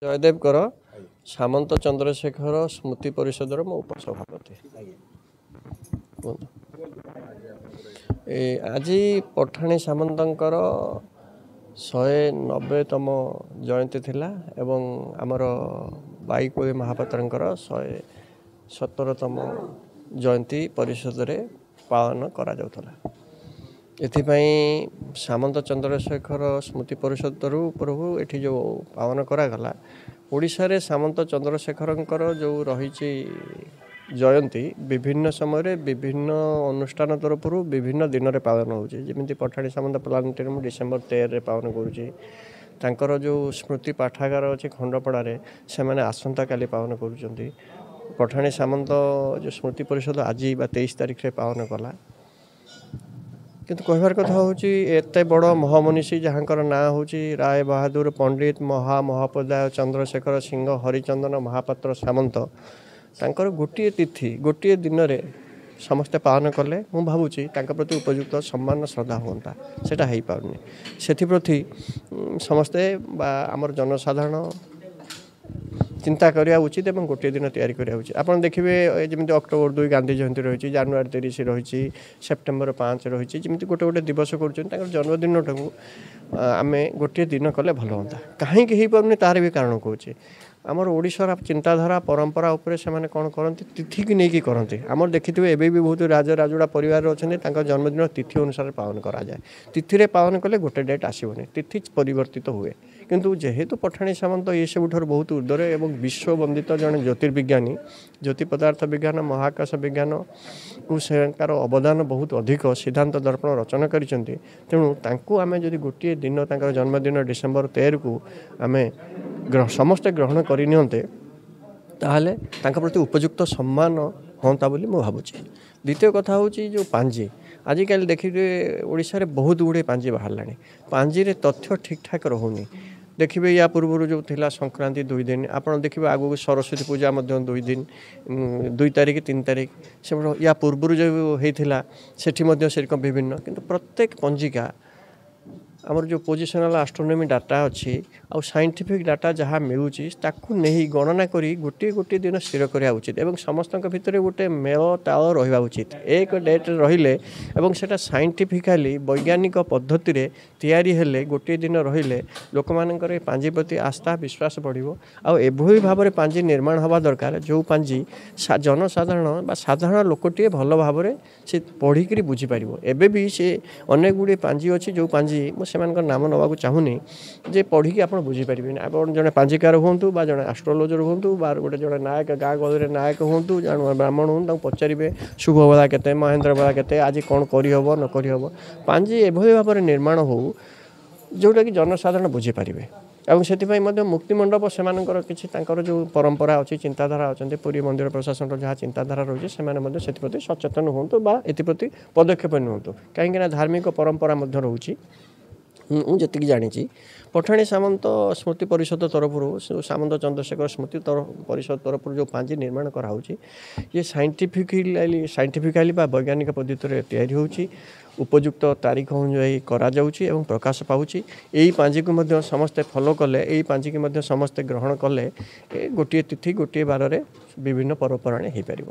जयदेव कर सामंत चंद्रशेखर स्मृति परिषदर मो उपसभापति आज पठाणी सामंतर 190तम जयंती थिला एवं आमर बाईकोई महापात्र 117तम जयंती परिषद रे पालन करा जाउथला। एथिपाई सामंत चंद्रशेखर स्मृति परिषद तरफ एठी जो पावन करागला ओडिशा रे सामंत चंद्रशेखरंकर जो रही जयंती विभिन्न समय विभिन्न अनुष्ठान तरफ विभिन्न दिन में पालन होती पठाणी सामंत प्लानेटोरियम डिसेम्बर 13 रे पावन कर जो स्मृति पाठागार अच्छी खंडपड़ा से मैंने आसंता काली पावन कर पठाणी सामंत जो स्मृति परिषद आज 23 तारिख रे पावन कला किंतु कहबार कथा होची एते बड़ महामनीषी जहाँकर ना होची राय बहादुर पंडित महामहोपाध्याय चंद्रशेखर सिंह हरिचंदन महापात्र सामंत तांकर गोटे तिथि गोटे दिन रे समस्ते पालन कले मु भावुची तांका प्रति उपयुक्त सम्मान श्रद्धा होता सेटा हो पारनी से समस्ते आमर जनसाधारण चिंता करिया उचित एवं गोटे दिन तैयारी करिया उचित। आपन देखिए जमी अक्टोबर 2 गांधी जयंती रही जानुआरी 30 रही सेप्टेम्बर 5 रही जमी गोटे गोटे दिवस कर जन्मदिन टाक आम गोटे दिन कले भल होता कहीं हो पारे तार भी कारण कहे आमर ओडिशार चिंताधारा परंपरा उपरे से माने कौन करती तिथि की नहीं करती आमर देखिए एबे भी बहुत राज राजुड़ा परिवार अच्छा जन्मदिन तिथि अनुसार पालन करा जाए तिथि रे पालन कले गोटे डेट आसबनी तिथि परिवर्तित हुए किंतु जेहेतु पठाणी सामंत ये सब बहुत ऊर्धरे एवं विश्व वंदित जड़े ज्योतिर्विज्ञानी ज्योति पदार्थ विज्ञान महाकाश विज्ञान को सेकार अवदान बहुत अधिक सिद्धांत दर्पण रचना करिसेंती तेणु तांको आमे जदि गोटे दिन तांकर जन्मदिन डिसेम्बर 13 को आमे समस्ते ग्रहण करनियंते ताहले तांका प्रति उपयुक्त सम्मान होता बोली मु भावुची। द्वितीय कथा होची जो पांजी आजिकल देखिए ओडिशा रे बहुत गुड़े पांजी बाहर पांजी रे तथ्य ठीक ठाक रहुनी देखिए या पूर्व जो थिला संक्रांति 2 दिन आपड़ देखिए आगु सरस्वती पूजा 2 दिन 2 तारिख 3 तारिख से या पूर्व जो होता से विभिन्न किंतु प्रत्येक पंजिका आमर जो पोजिशनल एस्ट्रोनॉमी डाटा अच्छी आ साइंटिफिक डाटा जहाँ मिलूँ ताकू नहीं गणना करी गोटे गोटे दिन स्थिर करा उचित एवं समस्त भितर गोटे मेल ताल रहा उचित एक डेट रहिले एवं सेटा साइंटिफिकाली वैज्ञानिक पद्धति रे तैयारी हेले गोटे दिन रहिले लोक मानकर पांजी प्रति आस्था विश्वास बढ़िबो आ एभली भाव में पांजी निर्माण हवा दरकार जो पांजी जनसाधारण साधारण लोकटे भल भाव में से पढ़िकी बुझीपार एबे भी से अनेक गुड़े पांजी अच्छी जो पांजी सेमानकर नाम नवा चाहूनी जे पढ़ी आप बुझीपारे आप जड़े पांजिकार हूँ जड़े एस्ट्रोलोजर हूँ गोटे जड़े नायक गाँ गहली नायक हूँ जड़े ब्राह्मण हूँ पचारे शुभ बेला के महेंद्र बेला के आज कौन करहब न करहब पांजी एभली भाव में निर्माण हो जोटा कि जनसाधारण बुझीपारे और से मुक्तिमंडप से जो परंपरा अच्छी चिंताधारा अच्छा पुरी मंदिर प्रशासन जहाँ चिंताधारा रही है से सचेतन हूँ एप्रति पदक्षेप नियंतु कहीं धार्मिक परंपरा रोचे जी जानी पठाणी सामंत स्मृति परिषद तरफ सामंत चंद्रशेखर स्मृति परिषद तरफ जो पांजी निर्माण कराऊँगी ये साइंटिफिकाली वैज्ञानिक पद्धति तैयारी होची उपयुक्त तारीख अनुजाई करा जाउची एवं प्रकाश पाउची यही पांजी को समस्ते फॉलो कले यही पांजी की समस्ते ग्रहण कले गोटे तिथि गोटे बार विभिन्न पर्वपराणी हो पार।